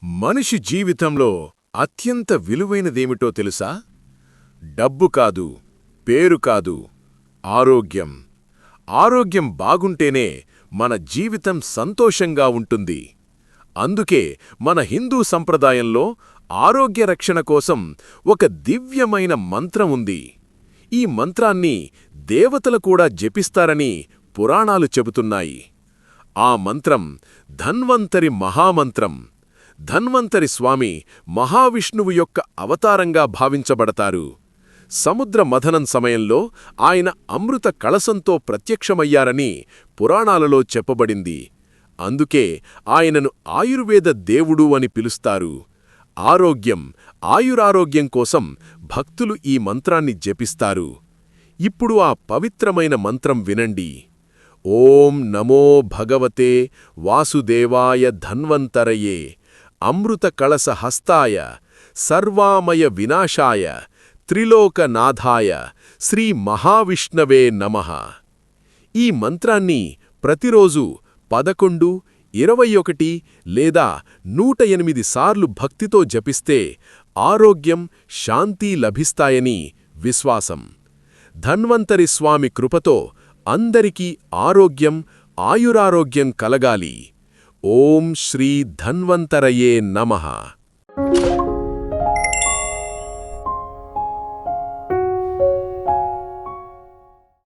మనిషి జీవితంలో అత్యంత విలువైనదేమిటో తెలుసా? డబ్బు కాదు, పేరు కాదు, ఆరోగ్యం. ఆరోగ్యం బాగుంటేనే మన జీవితం సంతోషంగా ఉంటుంది. అందుకే మన హిందూ సంప్రదాయంలో ఆరోగ్య రక్షణ కోసం ఒక దివ్యమైన మంత్రం ఉంది. ఈ మంత్రాన్ని దేవతలు కూడా జపిస్తారని పురాణాలు చెబుతున్నాయి. ఆ మంత్రం ధన్వంతరి మహామంత్రం. ధన్వంతరి స్వామి మహావిష్ణువు యొక్క అవతారంగా భావించబడతారు. సముద్ర మథనం సమయంలో ఆయన అమృత కళసంతో ప్రత్యక్షమయ్యారని పురాణాలలో చెప్పబడింది. అందుకే ఆయనను ఆయుర్వేద దేవుడు అని పిలుస్తారు. ఆరోగ్యం, ఆయురారోగ్యం కోసం భక్తులు ఈ మంత్రాన్ని జపిస్తారు. ఇప్పుడు ఆ పవిత్రమైన మంత్రం వినండి. ఓం నమో భగవతే వాసుదేవాయ ధన్వంతరయే అమృత కళస హస్తాయ సర్వామయ వినాశాయ త్రిలోకనాథాయ శ్రీ మహావిష్ణవే నమః. ఈ మంత్రాన్ని ప్రతిరోజు 11, 21 లేదా 108 సార్లు భక్తితో జపిస్తే ఆరోగ్యం, శాంతి లభిస్తాయని విశ్వాసం. ధన్వంతరి స్వామి కృపతో అందరికీ ఆరోగ్యం, ఆయురారోగ్యం కలగాలి. ఓం శ్రీ ధన్వంతరయే నమః.